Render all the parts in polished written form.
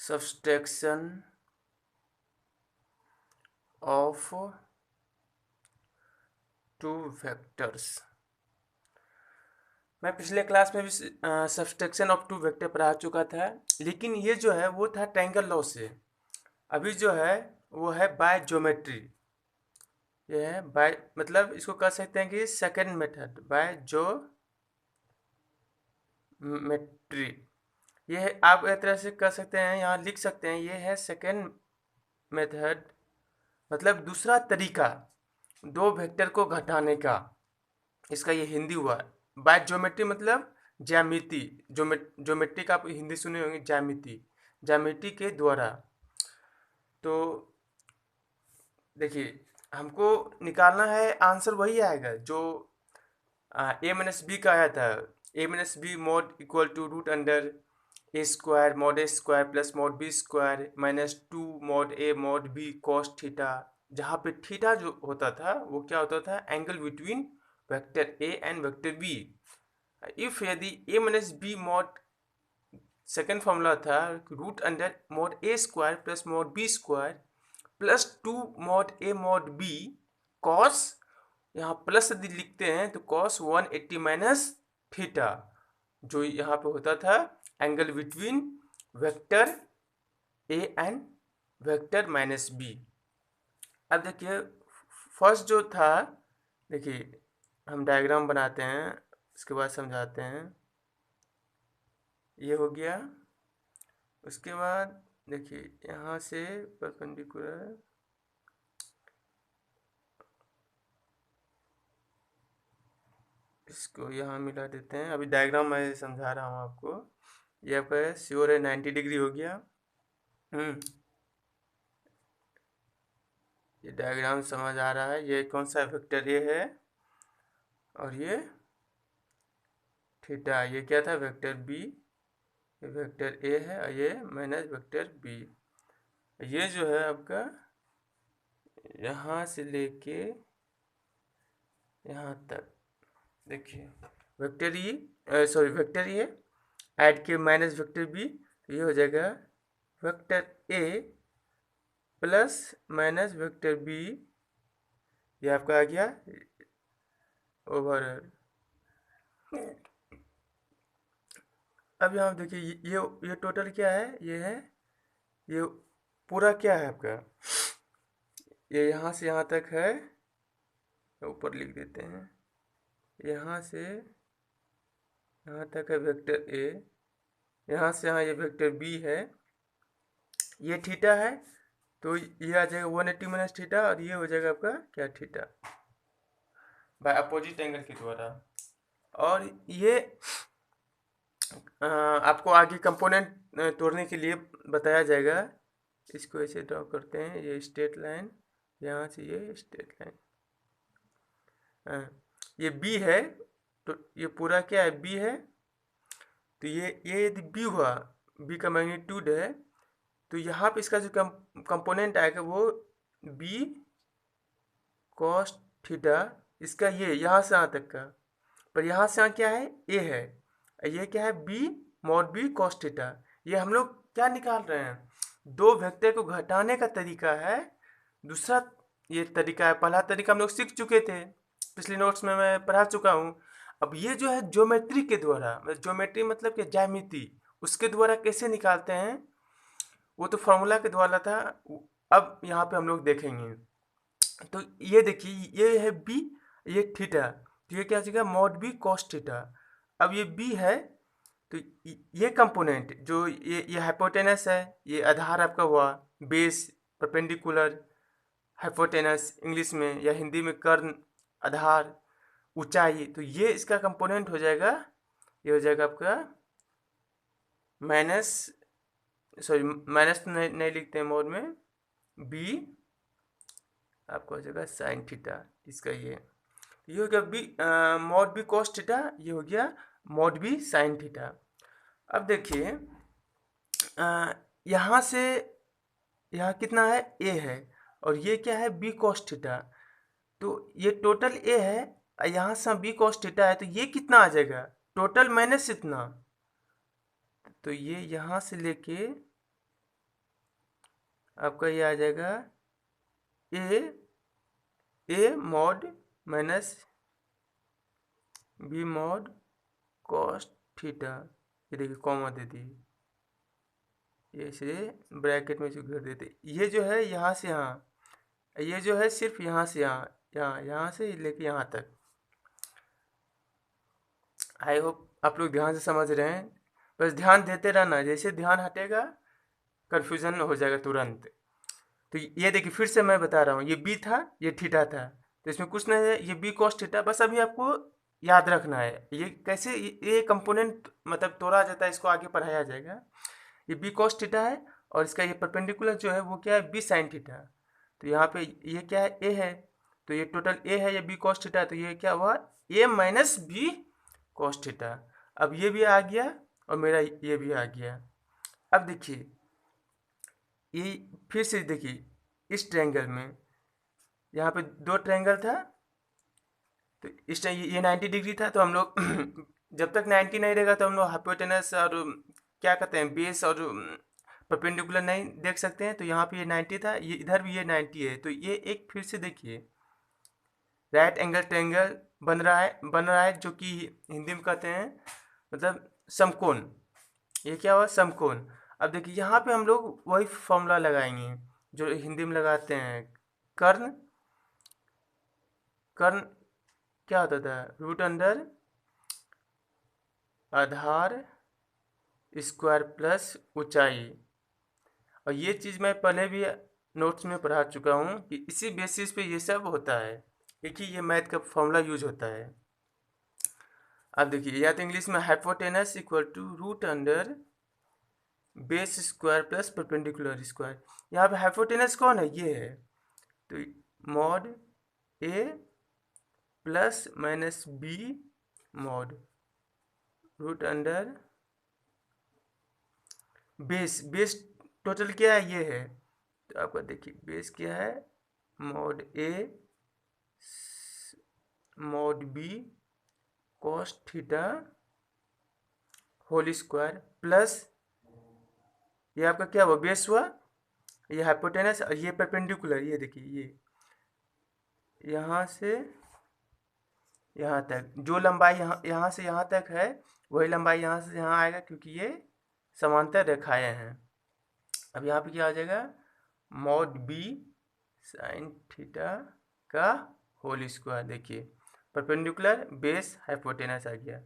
Subtraction of two vectors. मैं पिछले class में भी सब्सट्रैक्शन ऑफ टू वेक्टर पढ़ा चुका था, लेकिन ये जो है वो था ट्रायंगल लॉ से। अभी जो है वो है बाय ज्योमेट्री। ये है बाय, मतलब इसको कह सकते हैं कि सेकंड मेथड बाय ज्योमेट्री। ये है, आप एक तरह से कह सकते हैं, यहाँ लिख सकते हैं, ये है सेकंड मेथड, मतलब दूसरा तरीका दो वेक्टर को घटाने का। इसका ये हिंदी हुआ। बाय ज्योमेट्री मतलब ज्यामिति। ज्योमेट्री का आप हिंदी सुने होंगे, ज्यामिति, ज्यामिति के द्वारा। तो देखिए, हमको निकालना है, आंसर वही आएगा जो ए माइनस बी का आया था। A minus B mod equal to root under A square mod A square plus mod B square minus two mod A mod B cos theta. जहाँ पे थीटा जो होता था वो क्या होता था, angle between vector A and vector B. If यदि A minus B mod, second formula था root under mod A square plus mod B square plus two mod A mod B cos, यहाँ प्लस यदि लिखते हैं तो cos 180 minus theta, जो यहाँ पे होता था angle between vector A and vector minus B. अब देखिए फर्स्ट जो था, देखिए हम डायग्राम बनाते हैं, उसके बाद समझाते हैं। ये हो गया। उसके बाद देखिए यहाँ से परपेंडिकुलर, इसको यहाँ मिला देते हैं। अभी डायग्राम मैं समझा रहा हूँ आपको। ये आपका श्योर है 90 डिग्री हो गया। ये डायग्राम समझ आ रहा है। ये कौन सा वेक्टर ए है और ये थीटा, ये क्या था वेक्टर बी, ये वेक्टर ए है और ये माइनस वेक्टर बी। ये जो है आपका यहाँ से लेके यहाँ तक, देखिए vector E, sorry vector A add के माइनस वेक्टर बी, तो ये हो जाएगा vector A plus minus vector B. ये आपका आ गया ओवर। अब यहाँ देखिए ये टोटल क्या है, ये है, ये पूरा क्या है आपका, ये यहाँ से यहाँ तक है, ऊपर लिख देते हैं, यहाँ से यहाँ तक है वेक्टर ए, यहाँ से यहाँ ये वेक्टर बी है, ये थीटा है, तो ये आ जाएगा 180 माइनस थीटा और ये हो जाएगा आपका क्या थीटा बाय अपोजिट एंगल के द्वारा। और ये आपको आगे कंपोनेंट तोड़ने के लिए बताया जाएगा। इसको ऐसे ड्रॉ करते हैं, ये स्ट्रेट लाइन, यहाँ से ये स्ट्रेट लाइन, ये बी है, तो ये पूरा क्या है बी है, तो ये यदि बी हुआ, बी का मैग्नीट्यूड है, तो यहाँ पे इसका जो कंपोनेंट आएगा वो बी कॉस थीटा, इसका ये यहाँ से यहाँ तक का, पर यहाँ से यहाँ क्या है ए है, ये क्या है B mod B cos theta. ये हम लोग क्या निकाल रहे हैं, दो वेक्टर को घटाने का तरीका है। दूसरा ये तरीका है, पहला तरीका हम लोग सीख चुके थे, पिछले नोट्स में मैं पढ़ा चुका हूँ। अब ये जो है ज्योमेट्री के द्वारा, ज्योमेट्री मतलब कि ज्यामिति, उसके द्वारा कैसे निकालते हैं, वो तो फॉर्मूला के द्वारा था, अब यहाँ पे हम लोग देखेंगे। तो ये देखिए ये है बी, ये थीटा, तो ये क्या हो जाएगा मॉड बी कॉस थीटा। अब ये बी है, तो ये कंपोनेंट जो ये हाइपोटेनस है, ये आधार आपका हुआ, बेस परपेंडिकुलर, हाइपोटेनस इंग्लिश में या हिंदी में कर्ण, आधार, ऊंचाई, तो ये इसका कंपोनेंट हो जाएगा, ये हो जाएगा आपका माइनस, सॉरी माइनस तो नहीं लिखते हैं मोड में, बी आपका हो जाएगा साइन थीटा, इसका ये हो गया B mod B cos theta, ये हो गया मॉड बी साइन थीटा। अब देखिए यहाँ से यहाँ कितना है ए है और ये क्या है बी कॉस थीटा, तो ये टोटल ए है, यहाँ से बी कॉस थीटा है, तो ये कितना आ जाएगा टोटल माइनस इतना, तो ये यहाँ से लेके आपका ये आ जाएगा A mod minus B mod cos theta. ये देखिए कॉमा दे दी, ये इसे ब्रैकेट में जो घेर देते, ये जो है यहाँ से यहाँ, ये जो है सिर्फ यहाँ से यहाँ, यहाँ से लेके यहाँ तक। आई होप आप लोग ध्यान से समझ रहे हैं, बस ध्यान देते रहना, जैसे ध्यान हटेगा कन्फ्यूजन हो जाएगा तुरंत। तो ये देखिए फिर से मैं बता रहा हूँ, ये बी था, ये थीटा था, तो इसमें कुछ नहीं है, ये बी कॉस थीटा, बस अभी आपको याद रखना है ये कैसे ये कंपोनेंट मतलब तोड़ा जाता है, इसको आगे पढ़ाया जाएगा। ये बी कॉस थीटा है और इसका ये परपेंडिकुलर जो है वो क्या है, बी साइन थीटा। तो यहाँ पे ये क्या है, ए है, तो ये टोटल ए है, ये बी कॉस थीटा, तो ये क्या हुआ, ए माइनस बी कॉस थीटा। अब ये भी आ गया और मेरा ये भी आ गया। अब देखिए ये फिर से देखिए, इस ट्रायंगल में यहाँ पे दो ट्रायंगल था, तो इस टाइम ये 90 डिग्री था, तो हम लोग जब तक 90 नहीं रहेगा तो हम लोग हाइपोटेनस और क्या कहते हैं बेस और परपेंडिकुलर नहीं देख सकते हैं। तो यहाँ पे ये 90 था, ये इधर भी ये 90 है, तो ये एक फिर से देखिए राइट एंगल ट्रायंगल बन रहा है जो कि हिंदी में कहते हैं मतलब समकोण। ये क्या हुआ, समकोण। अब देखिए यहाँ पे हम लोग वही फॉर्मूला लगाएंगे जो हिंदी में लगाते हैं, कर्ण। कर्ण क्या होता था, रूट अंडर आधार स्क्वायर प्लस ऊंचाई। और ये चीज़ मैं पहले भी नोट्स में पढ़ा चुका हूँ कि इसी बेसिस पे ये सब होता है, एक ही ये मैथ का फॉर्मूला यूज होता है। अब देखिए या तो इंग्लिश में hypotenuse equal to root under base square plus perpendicular square. यहाँ पे हाइपोटेनस कौन है, ये है, तो mod A plus minus B mod root under base total क्या है, ये है, तो आपका देखिए बेस क्या है, mod A mod B cos theta whole square plus ये आपका क्या हुआ, बेस हुआ, ये हाइपोटेनस और ये परपेंडिकुलर, ये देखिए ये यहाँ से यहाँ तक जो लंबाई यहाँ से यहाँ तक है वही लंबाई यहाँ से यहाँ आएगा, क्योंकि ये समांतर रेखाएं हैं। अब यहाँ पे क्या आ जाएगा, मॉड बी साइन थीटा का होल स्क्वायर। देखिए परपेंडिकुलर बेस हाइपोटेनस आ गया।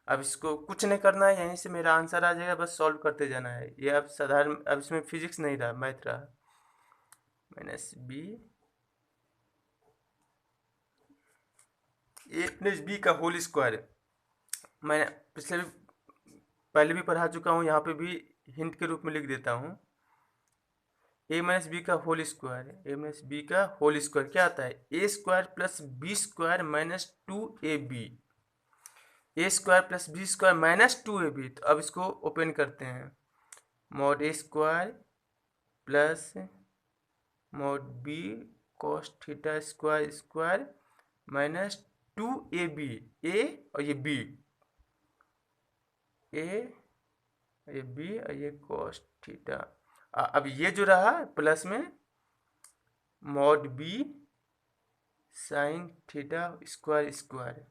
अब इसको कुछ नहीं करना है, यहीं से मेरा आंसर आ जाएगा, बस सॉल्व करते जाना है। ये अब साधारण, अब इसमें फिजिक्स नहीं रहा, मैथ रहा। माइनस बी ए प्लस बी का होल स्क्वायर मैं पहले भी पढ़ा चुका हूँ, यहाँ पे भी हिंट के रूप में लिख देता हूँ। ए माइनस बी का whole square, A minus B का होल स्क्वायर क्या आता है, A square plus B square minus 2ab, A square plus B square minus 2ab। तो अब इसको ओपन करते हैं, mod A square plus mod B cos theta square square minus 2ab, A और ये बी, ए ये बी और ये कॉस थीटा। अब ये जो रहा प्लस में mod B sine theta square square,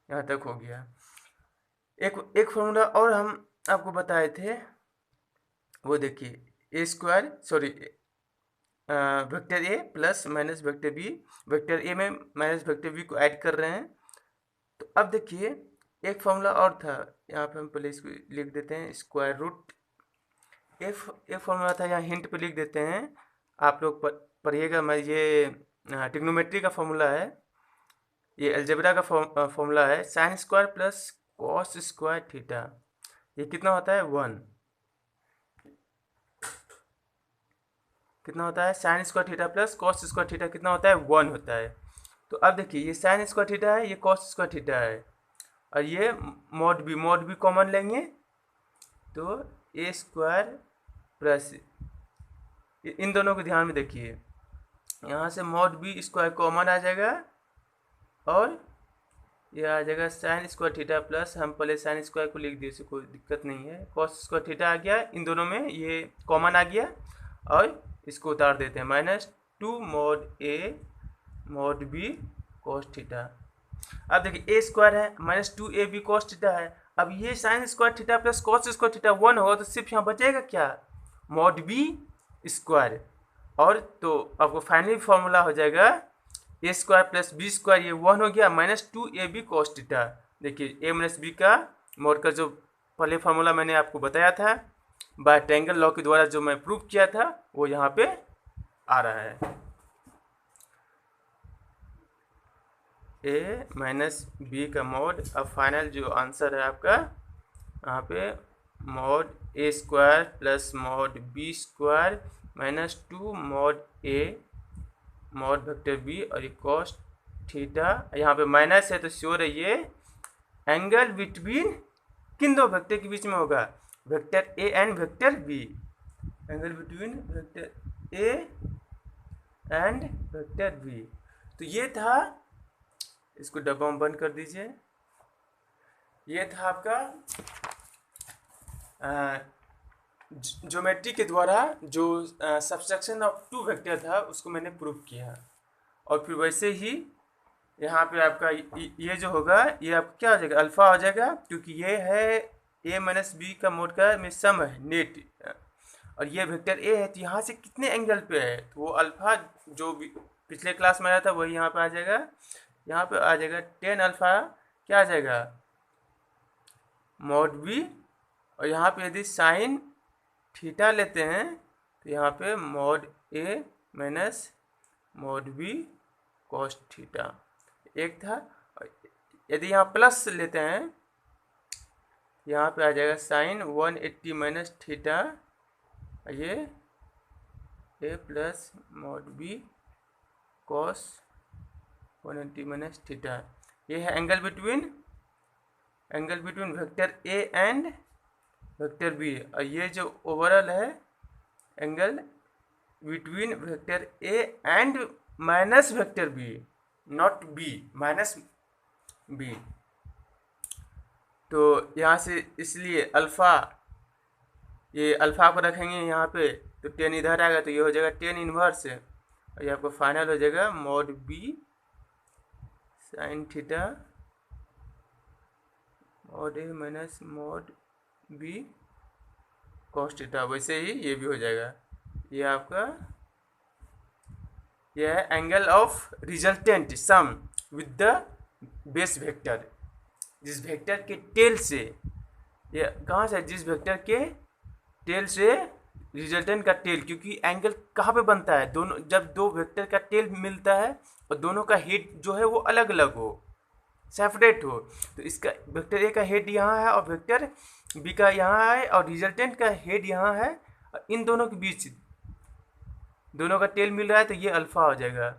यहाँ तक हो गया। एक फॉर्मूला और हम आपको बताए थे, वो देखिए A square sorry vector A plus minus vector B, vector A में माइनस वेक्टर बी को ऐड कर रहे हैं। तो अब देखिए एक फॉर्मूला और था, यहाँ पे हम पहले इसको लिख देते हैं, स्क्वायर रूट एक फॉर्मूला था, यहाँ हिंट पे लिख देते हैं, आप लोग पढ़िएगा। मैं ये ट्रिग्नोमेट्री का फॉर्मूला है, ये अलजेब्रा का फॉर्मूला है, sine square plus cos square theta, ये कितना होता है 1, कितना होता है, sine square theta plus cos square theta कितना होता है 1 होता है। तो अब देखिए ये साइन स्क्वायर थीटा है, ये कॉस स्क्वायर थीटा है, और ये मॉड बी कॉमन लेंगे, तो ए स्क्वायर प्लस इन दोनों को ध्यान में देखिए, यहाँ से मॉड बी स्क्वायर कॉमन आ जाएगा और ये आ जाएगा साइन स्क्वायर थीटा प्लस, हम पहले साइन स्क्वायर को लिख दिए, कोई दिक्कत नहीं है, कॉस स्क्वायर थीटा आ गया, इन दोनों में ये कॉमन आ गया, और इसको उतार देते हैं, -2 mod A mod B cos theta. अब देखिए a स्क्वायर है, -2ab cos थीटा है। अब ये sine square theta plus cos square theta 1 होगा, तो सिर्फ यहाँ बचेगा क्या, mod B स्क्वायर। और तो आपको फाइनली फॉर्मूला हो जाएगा a square plus b square, ये 1 हो गया, -2ab cos थीटा। देखिए a माइनस बी का मोड का जो पहले फार्मूला मैंने आपको बताया था, बाय ट्रायंगल लॉ के द्वारा जो मैं प्रूव किया था, वो यहाँ पे आ रहा है। a माइनस बी का मोड। अब फाइनल जो आंसर है आपका यहाँ पे mode a square plus mode b square -2 mod A mod vector b और ये cos थीटा। यहाँ पे माइनस है तो श्योर है ये एंगल बिटवीन किन दो वेक्टर के बीच में होगा, vector a and vector b। Angle between vector a and vector b। तो ये था, इसको डब्बा में बंद कर दीजिए। ये था आपका ज्योमेट्री के द्वारा जो सब्सट्रैक्शन ऑफ टू वेक्टर था, उसको मैंने प्रूव किया। और फिर वैसे ही यहाँ पे आपका ये जो होगा, ये आपका क्या हो जाएगा, अल्फा हो जाएगा, क्योंकि ये है a माइनस बी का मोड का में सम है नेट, और ये वेक्टर a है, तो यहाँ से कितने एंगल पे है, तो वो अल्फा जो पिछले क्लास में आया था वही यहाँ पे आ जाएगा। यहाँ पे आ जाएगा 10 अल्फा क्या आ जाएगा, mod b। और यहाँ पे यदि साइन थीटा लेते हैं तो यहाँ पे mod a minus mod b cos theta एक था। यदि यहाँ प्लस लेते हैं, यहाँ पे आ जाएगा साइन 180 माइनस थीटा, ये a plus mod b cos 180 minus theta. ये है angle between vector a and vector b। और ये जो ओवरऑल है angle between vector a and minus vector b, not b, minus b। तो यहाँ से इसलिए अल्फ़ा, ये अल्फ़ा को रखेंगे यहाँ पे तो 10 इधर आएगा, तो ये हो जाएगा 10 इनवर्स है। और ये आपको फाइनल हो जाएगा mod b sine theta mod a minus mod b cos theta. वैसे ही ये भी हो जाएगा। ये आपका यह है angle of resultant sum with the base vector. जिस वेक्टर के टेल से, ये कहाँ से, जिस वेक्टर के टेल से रिजल्टेंट का टेल, क्योंकि एंगल कहाँ पे बनता है, दोनों जब दो वेक्टर का टेल मिलता है और दोनों का हेड जो है वो अलग अलग हो, सेपरेट हो, तो इसका वेक्टर ए का हेड यहाँ है और वेक्टर बी का यहाँ है और रिजल्टेंट का हेड यहाँ है, और इन दोनों के बीच दोनों का टेल मिल रहा है, तो ये अल्फ़ा हो जाएगा।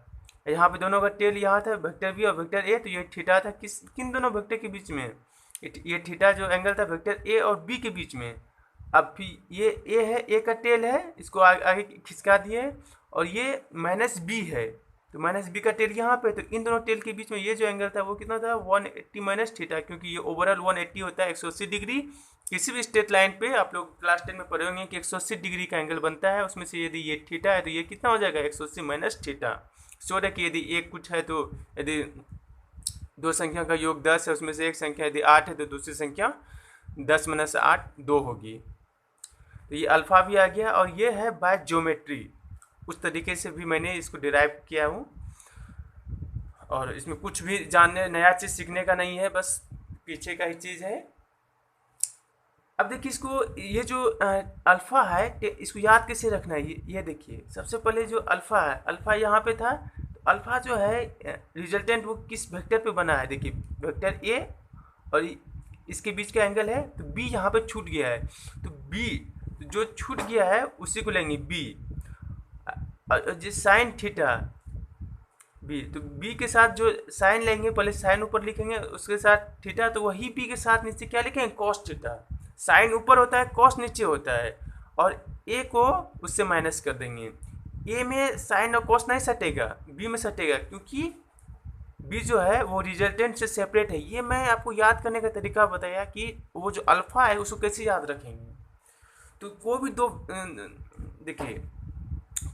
यहाँ पे दोनों का टेल यहाँ था वेक्टर बी और वेक्टर ए, तो ये थीटा था किन दोनों वेक्टर के बीच में, ये थीटा जो एंगल था वेक्टर ए और बी के बीच में। अब फिर ये ए है, ए का टेल है, इसको आगे खिसका दिए, और ये माइनस बी है, तो माइनस बी का टेल यहाँ पे, तो इन दोनों टेल के बीच में ये जो एंगल था वो कितना था, 180 माइनस थीटा, क्योंकि ये ओवरऑल 180 होता है, 180 डिग्री। किसी भी स्ट्रेट लाइन पे आप लोग क्लास 10 में पढ़े होंगे कि 180 डिग्री का एंगल बनता है, उसमें से यदि ये थीटा है तो ये कितना हो जाएगा, 180 माइनस थीटा। श्योर है कि यदि एक कुछ है तो यदि दो संख्या का योग 10 है, उसमें से एक संख्या यदि 8 है तो दूसरी संख्या 10 माइनस 8 2 होगी। तो ये अल्फ़ा भी आ गया, और ये है बाय ज्योमेट्री, उस तरीके से भी मैंने इसको डिराइव किया हूँ, और इसमें कुछ भी जानने नया चीज़ सीखने का नहीं है, बस पीछे का ही चीज़ है। अब देखिए इसको, ये जो अल्फ़ा है इसको याद कैसे रखना है, ये देखिए सबसे पहले जो अल्फ़ा है, अल्फ़ा यहाँ पे था, तो अल्फ़ा जो है रिजल्टेंट वो किस वेक्टर पे बना है, देखिए वेक्टर ए और इसके बीच का एंगल है, तो बी यहाँ पे छूट गया है, तो बी जो छूट गया है उसी को लेंगे बी, जिस साइन थीटा बी, तो बी के साथ जो साइन लेंगे, पहले साइन ऊपर लिखेंगे उसके साथ थीटा, तो वही बी के साथ नीचे क्या लिखेंगे, कॉस थीटा। साइन ऊपर होता है, कॉस नीचे होता है, और ए को उससे माइनस कर देंगे। ए में साइन और कॉस नहीं सटेगा, बी में सटेगा, क्योंकि बी जो है वो रिजल्टेंट से सेपरेट है। ये मैं आपको याद करने का तरीका बताया कि वो जो अल्फ़ा है उसको कैसे याद रखेंगे। तो कोई भी दो, देखिए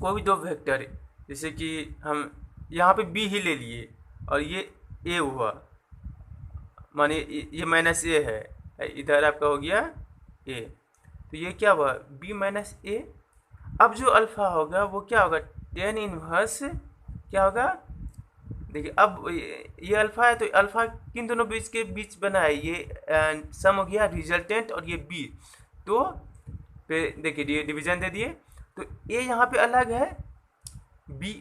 कोई भी दो वेक्टर, जैसे कि हम यहाँ पे बी ही ले लिए और ये ए हुआ, माने ये माइनस ए है, इधर आपका हो गया ए, तो ये क्या हुआ बी माइनस ए। अब जो अल्फ़ा होगा वो क्या होगा, टेन इनवर्स क्या होगा, देखिए अब ये अल्फ़ा है तो अल्फ़ा किन दोनों बीच के बीच बना है, ये सम हो गया रिजल्टेंट और ये बी, तो फिर देखिए डिवीजन दे दिए, तो ए यहाँ पे अलग है, बी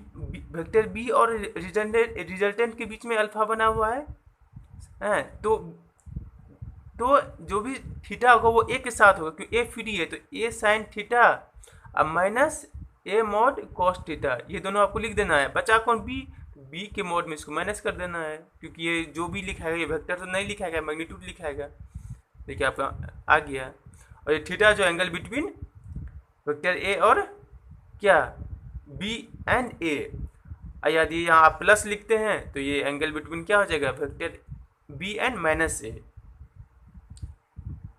वेक्टर बी और रिजल्टेंट के बीच में अल्फ़ा बना हुआ है, हैं तो जो भी थीटा होगा वो ए के साथ होगा क्योंकि ए फ्री है, तो ए साइन थीटा अब minus A mod cos theta, ये दोनों आपको लिख देना है। बचा कौन, बी के मोड में इसको माइनस कर देना है क्योंकि ये जो भी लिखाएगा ये वेक्टर तो नहीं लिखाएगा, मैग्नीट्यूड लिखाएगा। देखिए आपका आ गया, और ये थीटा जो एंगल बिटवीन वेक्टर ए और क्या बी एंड ए, यदि यहाँ आप प्लस लिखते हैं तो ये एंगल बिटवीन क्या हो जाएगा, वेक्टर बी एंड माइनस ए।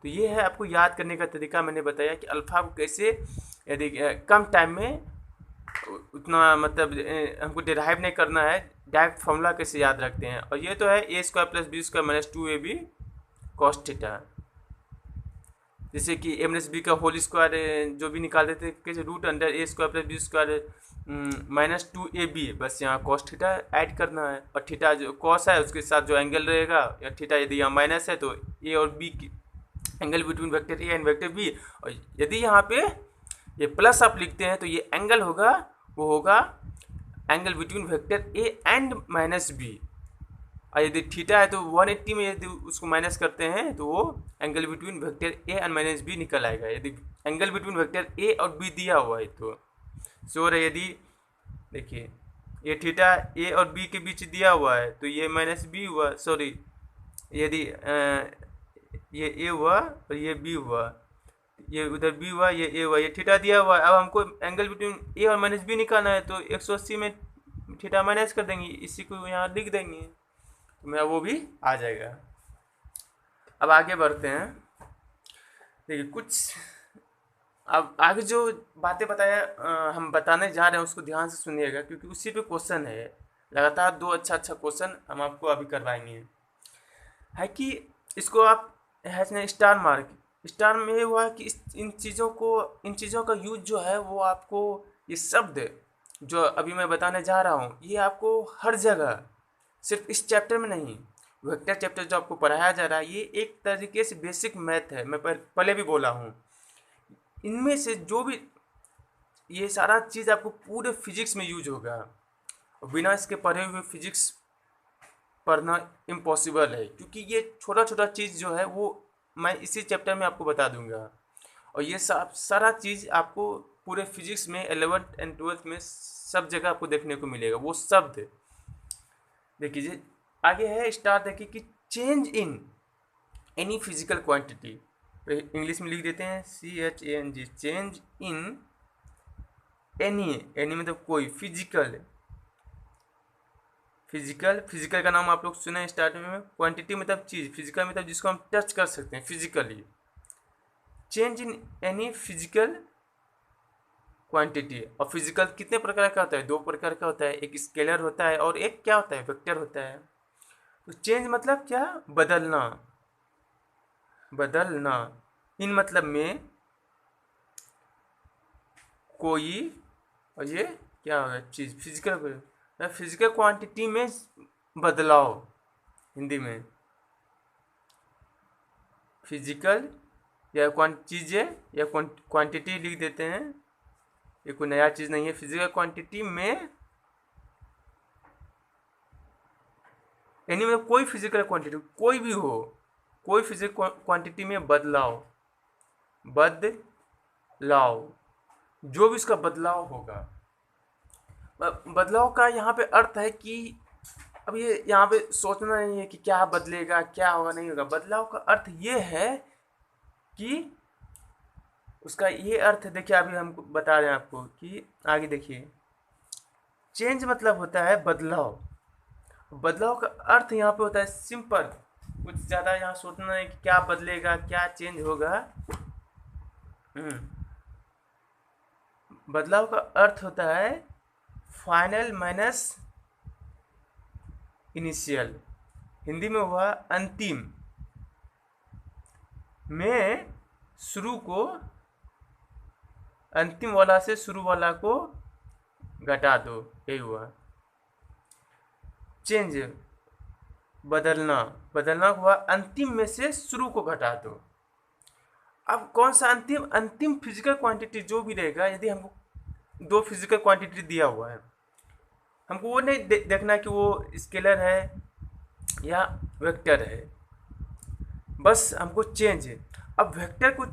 तो ये है आपको याद करने का तरीका, मैंने बताया कि अल्फ़ा को कैसे यदि कम टाइम में उतना मतलब हमको डिराइव नहीं करना है, डायरेक्ट फॉर्मूला कैसे याद रखते हैं। और ये तो है A square plus B square minus 2ab cos theta, जैसे कि ए माइनस बी का होल स्क्वायर जो भी निकाल देते कैसे root under A square plus B square minus 2ab, बस यहाँ कॉस थीटा ऐड करना है, और थीटा जो कॉस है उसके साथ जो एंगल रहेगा, या थीटा यदि यहाँ माइनस है तो ए और बी की angle between vector A and vector B, और यदि यहाँ पे ये प्लस आप लिखते हैं तो ये एंगल होगा वो होगा angle between vector A and minus B, और यदि थीटा है तो 180 में यदि उसको माइनस करते हैं तो वो angle between vector A and minus B निकल आएगा। यदि एंगल बिटवीन वेक्टर ए और बी दिया हुआ है तो श्योर है, यदि देखिए ये थीटा ए और बी के बीच दिया हुआ है तो ये माइनस बी हुआ, सॉरी यदि ये ए हुआ और ये बी हुआ, ये उधर बी हुआ ये ए हुआ, ये थीटा दिया हुआ है। अब हमको एंगल बिटवीन ए और माइनस बी निकालना है तो 180 में थीटा माइनस कर देंगे, इसी को यहाँ लिख देंगे तो मेरा वो भी आ जाएगा। अब आगे बढ़ते हैं, देखिए कुछ अब आगे जो बातें बताया हम बताने जा रहे हैं उसको ध्यान से सुनिएगा क्योंकि उसी पे क्वेश्चन है, लगातार दो अच्छा क्वेश्चन हम आपको अभी करवाएंगे। है कि इसको आप है स्टार मार्क, स्टार में ये हुआ कि इन चीज़ों का यूज जो है वो आपको ये शब्द जो अभी मैं बताने जा रहा हूँ ये आपको हर जगह, सिर्फ इस चैप्टर में नहीं, वेक्टर चैप्टर जो आपको पढ़ाया जा रहा है ये एक तरीके से बेसिक मैथ है, मैं पहले भी बोला हूँ। इनमें से जो भी ये सारा चीज़ आपको पूरे फिजिक्स में यूज होगा, बिना इसके पढ़े हुए फिजिक्स पढ़ना इम्पॉसिबल है क्योंकि ये छोटा छोटा चीज़ जो है वो मैं इसी चैप्टर में आपको बता दूंगा, और ये सारा चीज़ आपको पूरे फिजिक्स में 11th एंड 12th में सब जगह आपको देखने को मिलेगा। वो शब्द देखिए आगे है स्टार, देखिए कि change in any physical quantity, English में लिख देते हैं CHANG, चेंज इन एनी मतलब कोई फिजिकल का नाम आप लोग सुने स्टार्टिंग में, क्वांटिटी मतलब चीज़, फिजिकल मतलब जिसको हम टच कर सकते हैं physically. Change in any physical quantity, और फिजिकल कितने प्रकार का होता है, दो प्रकार का होता है, एक स्केलर होता है और एक क्या होता है, वेक्टर होता है। तो चेंज मतलब क्या, बदलना, इन मतलब में कोई, और ये क्या होगा चीज़, फिजिकल क्वांटिटी में बदलाव, हिंदी में फिजिकल या चीज़ें या क्वांटिटी लिख देते हैं, ये कोई नया चीज़ नहीं है। फिजिकल क्वांटिटी में यानी मतलब कोई फिजिकल क्वांटिटी कोई भी हो, कोई फिजिकल क्वांटिटी में बदलाव जो भी उसका बदलाव होगा। बदलाव का यहाँ पे अर्थ है कि अब ये यहाँ पे सोचना नहीं है कि क्या बदलेगा क्या होगा नहीं होगा, बदलाव का अर्थ ये है कि उसका ये अर्थ देखिए अभी हम बता रहे हैं आपको कि आगे देखिए, चेंज मतलब होता है बदलाव का अर्थ यहाँ पे होता है सिंपल, कुछ ज़्यादा यहाँ सोचना है कि क्या बदलेगा क्या चेंज होगा। बदलाव का अर्थ होता है फाइनल माइनस इनिशियल, हिंदी में हुआ अंतिम में शुरू को, अंतिम वाला से शुरू वाला को घटा दो, यही हुआ। चेंज बदलना, बदलना हुआ अंतिम में से शुरू को घटा दो। अब कौन सा अंतिम? अंतिम फिजिकल क्वांटिटी जो भी रहेगा, यदि हमको दो फिजिकल क्वांटिटी दिया हुआ है, हमको वो नहीं देखना कि वो स्केलर है या वेक्टर है, बस हमको चेंज है। अब वेक्टर को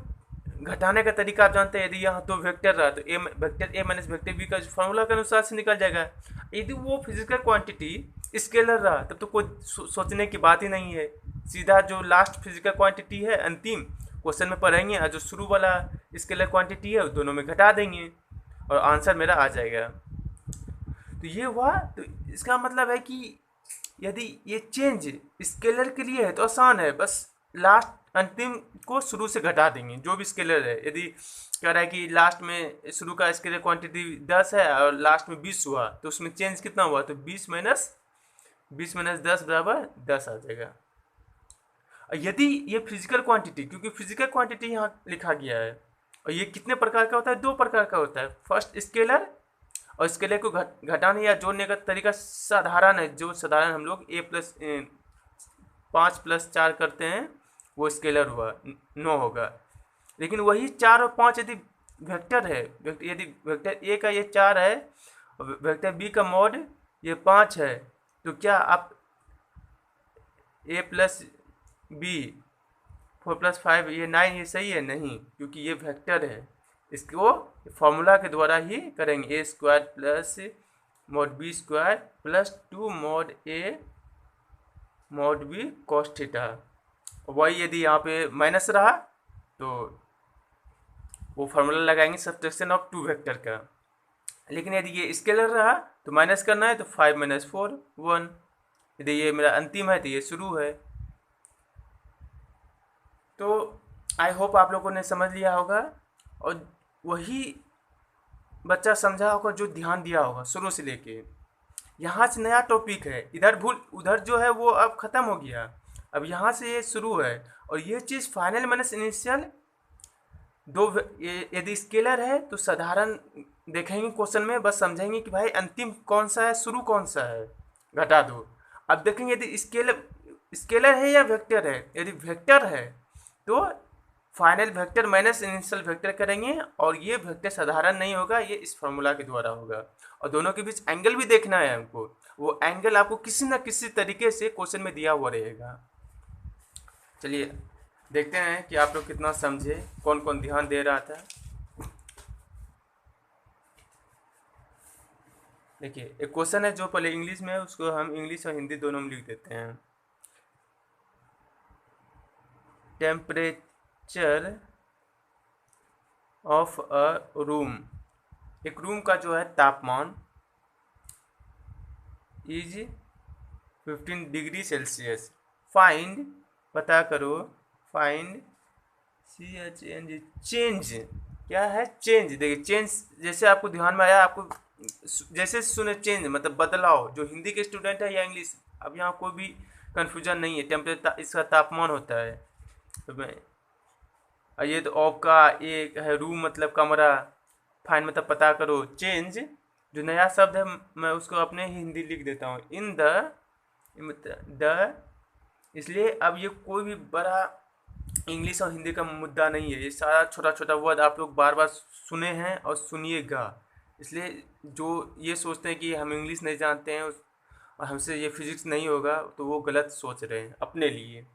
घटाने का तरीका आप जानते हैं, यदि यहाँ तो वेक्टर रहा तो vector A minus vector B का फॉर्मूला के अनुसार से निकल जाएगा। यदि वो फिजिकल क्वांटिटी स्केलर रहा तब तो कोई सोचने की बात ही नहीं है, सीधा जो लास्ट फिजिकल क्वांटिटी है अंतिम क्वेश्चन में पढ़ेंगे और जो शुरू वाला स्केलर क्वांटिटी है दोनों में घटा देंगे और आंसर मेरा आ जाएगा। तो ये हुआ। तो इसका मतलब है कि यदि ये चेंज स्केलर के लिए है तो आसान है, बस लास्ट अंतिम को शुरू से घटा देंगे जो भी स्केलर है। यदि कह रहा है कि लास्ट में शुरू का स्केलर क्वांटिटी 10 है और लास्ट में 20 हुआ तो उसमें चेंज कितना हुआ, तो 20 माइनस 10 बराबर 10 आ जाएगा। यदि ये फिजिकल क्वांटिटी, क्योंकि फिजिकल क्वांटिटी यहाँ लिखा गया है, और ये कितने प्रकार का होता है? दो प्रकार का होता है। फर्स्ट स्केलर, और स्केलर को घटाने या जोड़ने का तरीका साधारण है, जो साधारण हम लोग 5+4 करते हैं वो स्केलर हुआ, 9 होगा। लेकिन वही 4 और 5 यदि वेक्टर है, यदि वेक्टर ए का ये 4 है और वेक्टर बी का मॉड ये 5 है, तो क्या आप ए प्लस बी 4+5 ये 9 ये सही है? नहीं, क्योंकि ये वेक्टर है, इसको फॉर्मूला के द्वारा ही करेंगे। A square plus mod B square plus 2 mod A mod B cos theta. वही यदि यहाँ पे माइनस रहा तो वो फार्मूला लगाएंगे सब्ट्रैक्शन ऑफ 2 वेक्टर का। लेकिन यदि ये स्केलर रहा तो माइनस करना है तो 5 - 4 1। यदि ये मेरा अंतिम है तो ये शुरू है। तो आई होप आप लोगों ने समझ लिया होगा, और वही बच्चा समझा होगा जो ध्यान दिया होगा शुरू से लेके। यहाँ से नया टॉपिक है, इधर भूल उधर जो है वो अब ख़त्म हो गया, अब यहाँ से ये शुरू है। और ये चीज़ फाइनल माइनस इनिशियल यदि स्केलर है तो साधारण देखेंगे क्वेश्चन में, बस समझेंगे कि भाई अंतिम कौन सा है, शुरू कौन सा है, घटा दो। अब देखेंगे यदि स्केलर है या वेक्टर है। यदि वेक्टर है तो final vector minus initial vector करेंगे, और ये वेक्टर साधारण नहीं होगा, ये इस फॉर्मूला के द्वारा होगा। और दोनों के बीच एंगल भी देखना है हमको, वो एंगल आपको किसी न किसी तरीके से क्वेश्चन में दिया हुआ रहेगा। चलिए देखते हैं कि आप लोग कितना समझे, कौन कौन ध्यान दे रहा था। देखिए एक क्वेश्चन है जो पहले इंग्लिश में है, उसको हम इंग्लिश और हिंदी दोनों में लिख देते हैं। टेम्परेचर ऑफ अ रूम, एक रूम का जो है तापमान इज 15 डिग्री सेल्सियस। फाइंड, पता करो, फाइंड चेंज, क्या है? चेंज। देखिए चेंज जैसे आपको ध्यान में आया, आपको जैसे सुने चेंज मतलब बदलाव, जो हिंदी के स्टूडेंट है या इंग्लिश, अब यहाँ कोई भी कन्फ्यूजन नहीं है। टेम्परेचर इसका तापमान होता है। तो मैं ये तो ऑफ का एक है, रूम मतलब कमरा, फाइन मतलब पता करो, चेंज जो नया शब्द है मैं उसको अपने हिंदी लिख देता हूँ, इन द। इसलिए अब ये कोई भी बड़ा इंग्लिश और हिंदी का मुद्दा नहीं है, ये सारा छोटा छोटा वर्ड आप लोग बार बार सुने हैं और सुनिएगा। इसलिए जो ये सोचते हैं कि हम इंग्लिश नहीं जानते हैं और हमसे ये फिजिक्स नहीं होगा, तो वो गलत सोच रहे हैं अपने लिए।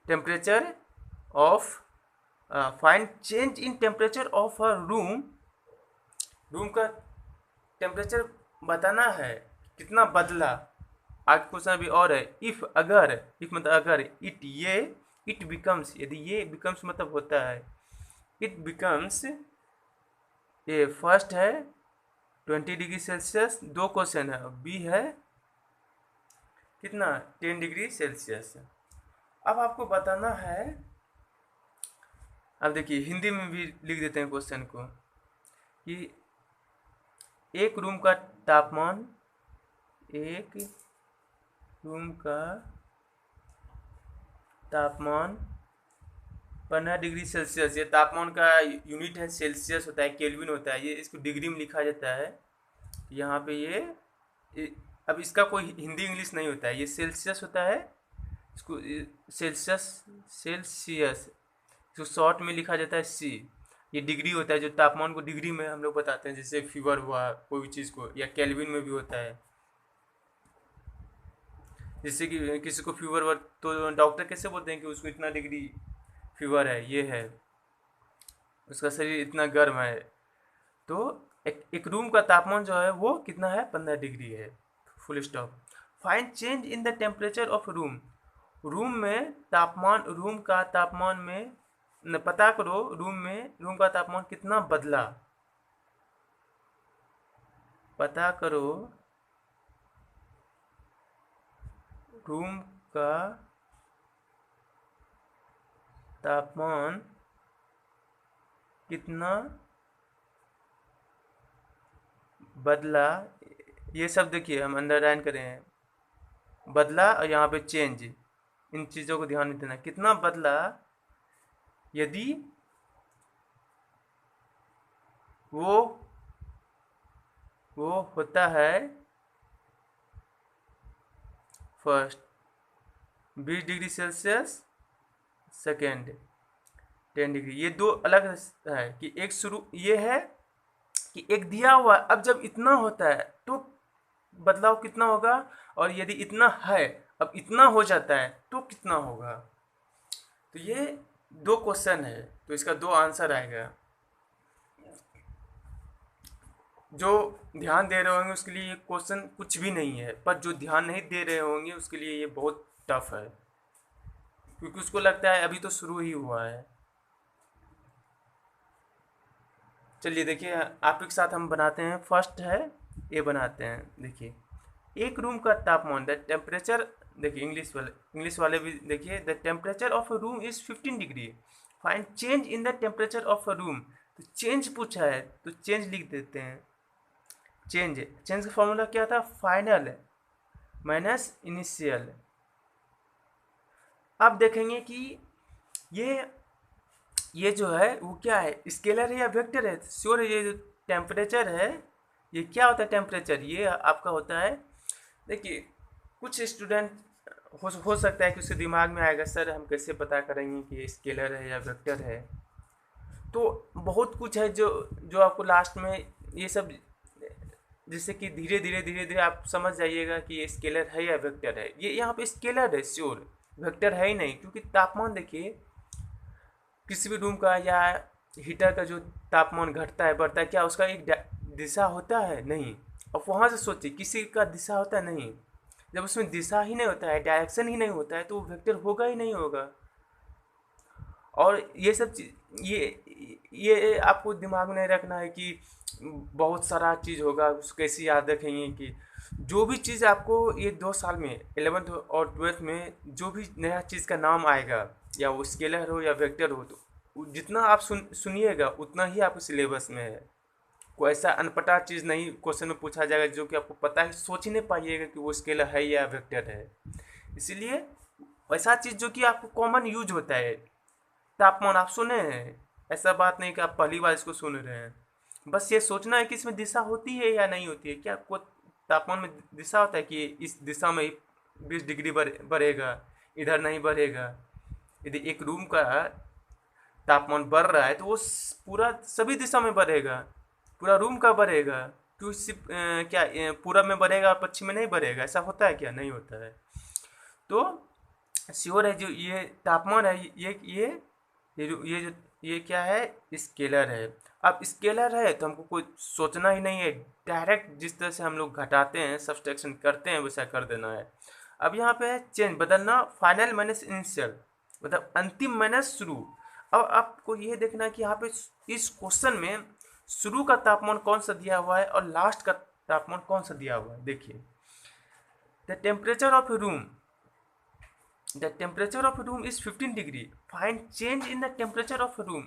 Temperature of, find change in temperature of a room, room का टेम्परेचर बताना है कितना बदला। आगे क्वेश्चन भी और है, इफ अगर, इफ मतलब अगर, इट बिकम्स, यदि ये बिकम्स मतलब होता है, इट बिकम्स, ये फर्स्ट है 20 डिग्री सेल्सियस, दो क्वेश्चन है, बी है कितना 10 डिग्री सेल्सियस। अब आपको बताना है, अब देखिए हिंदी में भी लिख देते हैं क्वेश्चन को, कि एक रूम का तापमान, एक रूम का तापमान 15 डिग्री सेल्सियस, ये तापमान का यूनिट है, सेल्सियस होता है, केल्विन होता है, ये इसको डिग्री में लिखा जाता है। यहाँ पे अब इसका कोई हिंदी इंग्लिश नहीं होता है, ये सेल्सियस होता है, इसको सेल्सियस, सेल्सियस इसको शॉर्ट में लिखा जाता है सी। ये डिग्री होता है, जो तापमान को डिग्री में हम लोग बताते हैं, जैसे फीवर हुआ कोई भी चीज़ को, या केल्विन में भी होता है। जैसे कि किसी को फीवर हुआ तो डॉक्टर कैसे बोलते हैं कि उसको इतना डिग्री फीवर है, ये है, उसका शरीर इतना गर्म है। तो एक रूम का तापमान जो है वो कितना है, 15 डिग्री है, full stop. Find change in the temperature of room, room में तापमान, रूम का तापमान में पता करो रूम का तापमान कितना बदला, पता करो रूम का तापमान कितना बदला। ये सब देखिए हम अंडरलाइन करें हैं, बदला, और यहाँ पे चेंज, इन चीज़ों को ध्यान में देना, कितना बदला यदि वो होता है first 20 degree Celsius, second 10 degree. ये दो अलग है कि एक शुरू ये है कि एक दिया हुआ, अब जब इतना होता है तो बदलाव कितना होगा, और यदि इतना है अब इतना हो जाता है तो कितना होगा। तो ये दो क्वेश्चन है, तो इसका दो आंसर आएगा। जो ध्यान दे रहे होंगे उसके लिए ये क्वेश्चन कुछ भी नहीं है, पर जो ध्यान नहीं दे रहे होंगे उसके लिए ये बहुत टफ है, क्योंकि उसको लगता है अभी तो शुरू ही हुआ है। चलिए देखिए आप के साथ हम बनाते हैं, फर्स्ट है ये बनाते हैं। देखिए एक रूम का तापमान, द टेम्परेचर, देखिए इंग्लिश वाले भी देखिए, the temperature of a room is 15 degree, find change in the temperature of a room. तो चेंज पूछा है तो चेंज लिख देते हैं। चेंज का फॉर्मूला क्या था, फाइनल माइनस इनिशियल। अब देखेंगे कि ये जो है वो क्या है, स्केलर है या वेक्टर है। श्योर ये जो टेम्परेचर है, ये क्या होता है टेम्परेचर, ये आपका होता है, देखिए कुछ स्टूडेंट हो सकता है कि उसके दिमाग में आएगा सर हम कैसे पता करेंगे कि ये स्केलर है या वेक्टर है। तो बहुत कुछ है जो आपको लास्ट में ये सब, जिससे कि धीरे धीरे आप समझ जाइएगा कि ये स्केलर है या वेक्टर है। ये यहाँ पे स्केलर है श्योर, वेक्टर है ही नहीं, क्योंकि तापमान देखिए किसी भी रूम का या हीटर का जो तापमान घटता है बढ़ता है, क्या उसका एक दिशा होता है, नहीं। अब वहाँ से सोचिए किसी का दिशा होता है, नहीं। जब उसमें दिशा ही नहीं होता है, डायरेक्शन ही नहीं होता है, तो वो वेक्टर होगा ही नहीं होगा। और ये सब चीज ये आपको दिमाग में नहीं रखना है कि बहुत सारा चीज़ होगा, उसको कैसे याद रखेंगे कि जो भी चीज़ आपको ये 2 साल में 11th और 12th में जो भी नया चीज़ का नाम आएगा, या वो स्केलर हो या वेक्टर हो, तो जितना आप सुनिएगा उतना ही आपको सिलेबस में है। कोई ऐसा अनपढ़ चीज़ नहीं क्वेश्चन में पूछा जाएगा जो कि आपको पता है, सोच ही नहीं पाइएगा कि वो स्केलर है या वेक्टर है। इसीलिए वैसा चीज़ जो कि आपको कॉमन यूज होता है, तापमान आप सुने हैं, ऐसा बात नहीं कि आप पहली बार इसको सुन रहे हैं। बस ये सोचना है कि इसमें दिशा होती है या नहीं होती है, क्या कोई तापमान में दिशा होता है कि इस दिशा में 20 डिग्री बढ़ेगा, इधर नहीं बढ़ेगा। यदि एक रूम का तापमान बढ़ रहा है तो वो पूरा सभी दिशा में बढ़ेगा, पूरा रूम का बढ़ेगा, क्यों सिर्फ क्या पूरब में बढ़ेगा और पश्चिम में नहीं बढ़ेगा, ऐसा होता है क्या, नहीं होता है। तो श्योर है जो ये तापमान है, ये क्या है, स्केलर है। अब स्केलर है तो हमको कोई सोचना ही नहीं है, डायरेक्ट जिस तरह से हम लोग घटाते हैं सब्सट्रैक्शन करते हैं वैसा कर देना है। अब यहाँ पे है चेंज, बदलना, फाइनल माइनस इनिशियल, मतलब अंतिम माइनस शुरू। अब आपको ये देखना है कि यहाँ पे इस क्वेश्चन में शुरू का तापमान कौन सा दिया हुआ है और लास्ट का तापमान कौन सा दिया हुआ है। देखिए the temperature of room, the temperature of a room is 15 degree, find change in the temperature of a room।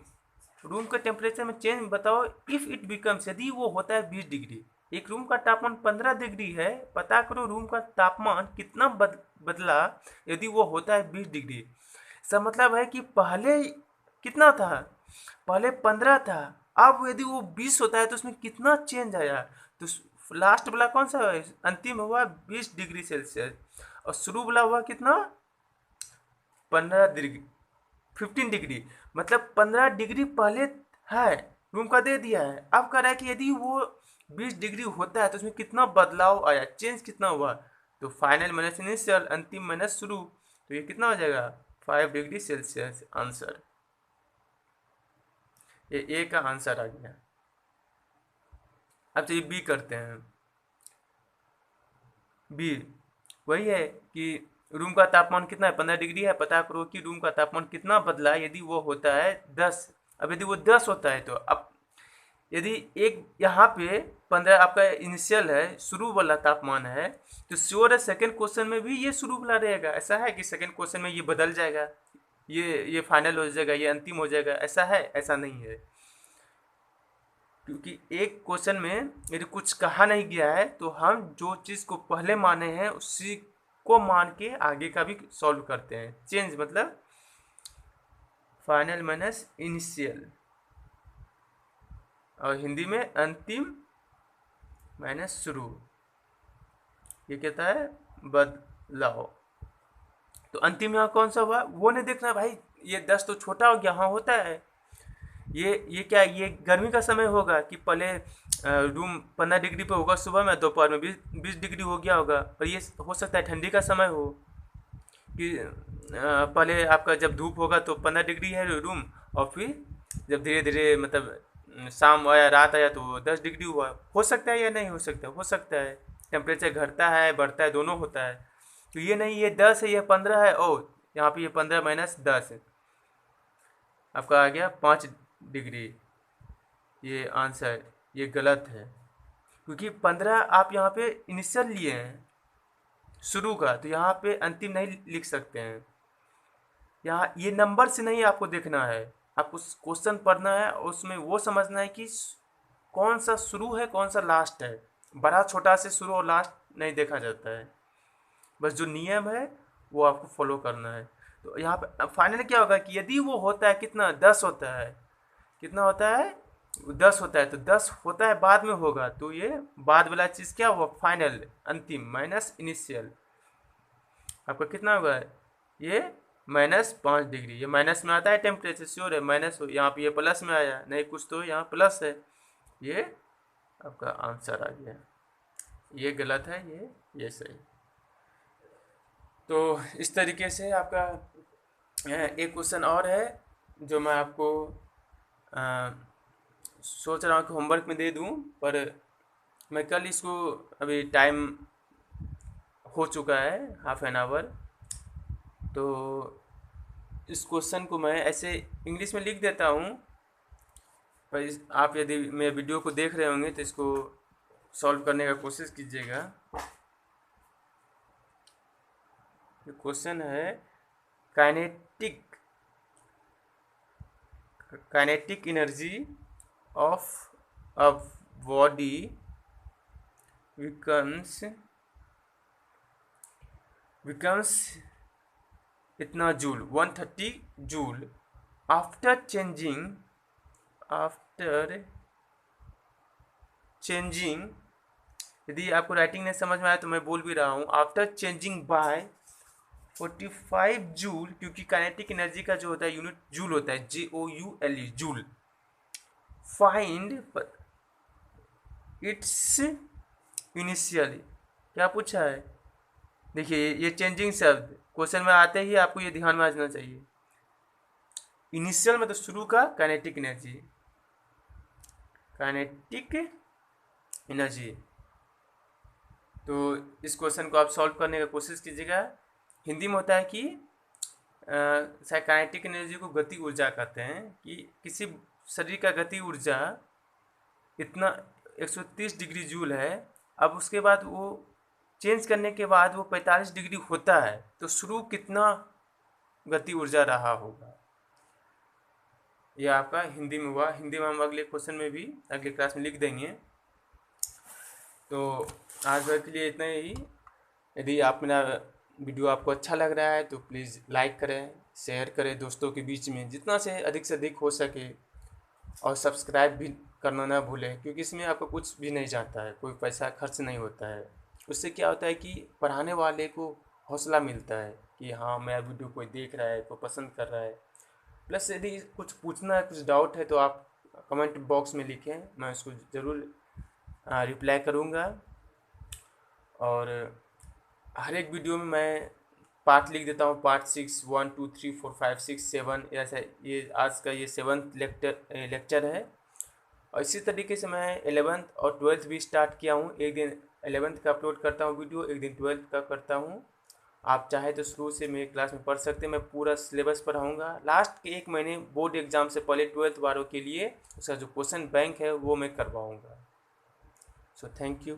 Room का टेम्परेचर में चेंज बताओ इफ़ इट बिकम्स, यदि वो होता है 20 डिग्री। एक रूम का तापमान 15 डिग्री है, पता करो रूम का तापमान कितना बदला यदि वो होता है 20 डिग्री। इसका मतलब है कि पहले कितना था, पहले 15 था, अब यदि वो 20 होता है तो उसमें कितना चेंज आया। तो लास्ट वाला कौन सा है, अंतिम हुआ 20 डिग्री सेल्सियस, और शुरू वाला हुआ कितना, 15 डिग्री, 15 डिग्री। मतलब 15 डिग्री पहले है, रूम का दे दिया है, अब कह रहा है कि यदि वो 20 डिग्री होता है तो उसमें कितना बदलाव आया, चेंज कितना हुआ। तो फाइनल माइनस इनिशियल, अंतिम माइनस शुरू, तो ये कितना हो जाएगा 5 डिग्री सेल्सियस आंसर। ये ए का आंसर आ गया। अब चलिए बी करते हैं। बी वही है कि रूम का तापमान कितना है, 15 डिग्री है, पता करो कि रूम का तापमान कितना बदला यदि वो होता है 10। अब यदि वो 10 होता है तो अब यदि एक यहाँ पे 15 आपका इनिशियल है, शुरू वाला तापमान है, तो श्योर है सेकंड क्वेश्चन में भी ये शुरू वाला रहेगा। ऐसा है कि सेकंड क्वेश्चन में ये बदल जाएगा, ये फाइनल हो जाएगा, ये अंतिम हो जाएगा, ऐसा है? ऐसा नहीं है, क्योंकि एक क्वेश्चन में यदि कुछ कहा नहीं गया है तो हम जो चीज़ को पहले माने हैं उसी को मान के आगे का भी सॉल्व करते हैं। चेंज मतलब फाइनल माइनस इनिशियल, और हिंदी में अंतिम माइनस शुरू, ये कहता है बदलाव। तो अंतिम यहाँ कौन सा हुआ वो नहीं देखना भाई, ये 10 तो छोटा हो गया, हाँ होता है। ये क्या, ये गर्मी का समय होगा कि पहले रूम 15 डिग्री पे होगा सुबह में, दोपहर में 20 डिग्री हो गया होगा। और ये हो सकता है ठंडी का समय हो कि पहले आपका जब धूप होगा तो 15 डिग्री है रूम, और फिर जब धीरे धीरे मतलब शाम आया, रात आया, तो 10 डिग्री हुआ। हो सकता है या नहीं हो सकता, हो सकता है टेम्परेचर घटता है बढ़ता है दोनों होता है। तो ये नहीं ये 10 है ये 15 है, ओ यहाँ पे ये 15 माइनस 10 है, आपका आ गया 5 डिग्री। ये आंसर ये गलत है, क्योंकि 15 आप यहाँ पे इनिशियल लिए हैं शुरू का, तो यहाँ पे अंतिम नहीं लिख सकते हैं। यहाँ ये नंबर से नहीं आपको देखना है, आपको क्वेश्चन पढ़ना है और उसमें वो समझना है कि कौन सा शुरू है कौन सा लास्ट है। बड़ा छोटा से शुरू और लास्ट नहीं देखा जाता है, बस जो नियम है वो आपको फॉलो करना है। तो यहाँ पे फाइनल क्या होगा कि यदि वो होता है कितना 10 होता है, कितना होता है 10 होता है, तो 10 होता है बाद में होगा, तो ये बाद वाला चीज़ क्या हुआ फाइनल अंतिम माइनस इनिशियल, आपका कितना होगा ये -5 डिग्री। ये माइनस में आता है टेम्परेचर श्योर है, माइनस हो यहाँ पे ये प्लस में आया नहीं, कुछ तो यहाँ प्लस है, ये आपका आंसर आ गया। ये गलत है, ये सही। तो इस तरीके से आपका एक क्वेश्चन और है जो मैं आपको सोच रहा हूँ कि होमवर्क में दे दूँ, पर मैं कल इसको, अभी टाइम हो चुका है ½ एन, तो इस क्वेश्चन को मैं ऐसे इंग्लिश में लिख देता हूँ, पर आप यदि मेरे वीडियो को देख रहे होंगे तो इसको सॉल्व करने का कोशिश कीजिएगा। ये क्वेश्चन है kinetic energy of a body becomes इतना जूल 130 जूल आफ्टर चेंजिंग, यदि आपको राइटिंग नहीं समझ में आया तो मैं बोल भी रहा हूँ, आफ्टर चेंजिंग बाय 45 जूल, क्योंकि काइनेटिक एनर्जी का जो होता है यूनिट जूल होता है, JOULE joule. Find its initial, क्या पूछा है देखिए, ये चेंजिंग शब्द क्वेश्चन में आते ही आपको ये ध्यान में आ जाना चाहिए। इनिशियल मतलब शुरू का, काइनेटिक एनर्जी। तो इस क्वेश्चन को आप सॉल्व करने का कोशिश कीजिएगा। हिंदी में होता है कि काइनेटिक एनर्जी को गति ऊर्जा कहते हैं, कि किसी शरीर का गति ऊर्जा इतना 130 डिग्री जूल है, अब उसके बाद वो चेंज करने के बाद वो 45 डिग्री होता है, तो शुरू कितना गति ऊर्जा रहा होगा। ये आपका हिंदी में हुआ। हिंदी में हम अगले क्वेश्चन में भी अगले क्लास में लिख देंगे। तो आज भर के लिए इतना ही। यदि आप मेरा वीडियो आपको अच्छा लग रहा है तो प्लीज़ लाइक करें, शेयर करें दोस्तों के बीच में जितना से अधिक हो सके, और सब्सक्राइब भी करना ना भूलें, क्योंकि इसमें आपको कुछ भी नहीं जाता है, कोई पैसा खर्च नहीं होता है। उससे क्या होता है कि पढ़ाने वाले को हौसला मिलता है कि हाँ, मेरा वीडियो कोई देख रहा है, कोई पसंद कर रहा है। प्लस यदि कुछ पूछना है, कुछ डाउट है, तो आप कमेंट बॉक्स में लिखें, मैं उसको ज़रूर रिप्लाई करूँगा। और हर एक वीडियो में मैं पार्ट लिख देता हूँ, पार्ट 6, 1 2 3 4 5 6 7, ऐसा। ये आज का ये 7th लेक्चर है। और इसी तरीके से मैं 11th और 12th भी स्टार्ट किया हूँ। एक दिन 11th का अपलोड करता हूँ वीडियो, एक दिन 12th का करता हूँ। आप चाहे तो शुरू से मेरे क्लास में पढ़ सकते हैं। मैं पूरा सिलेबस पढ़ाऊँगा। लास्ट के 1 महीने बोर्ड एग्ज़ाम से पहले 12th वालों के लिए उसका जो क्वेश्चन बैंक है वो मैं करवाऊँगा। So thank you.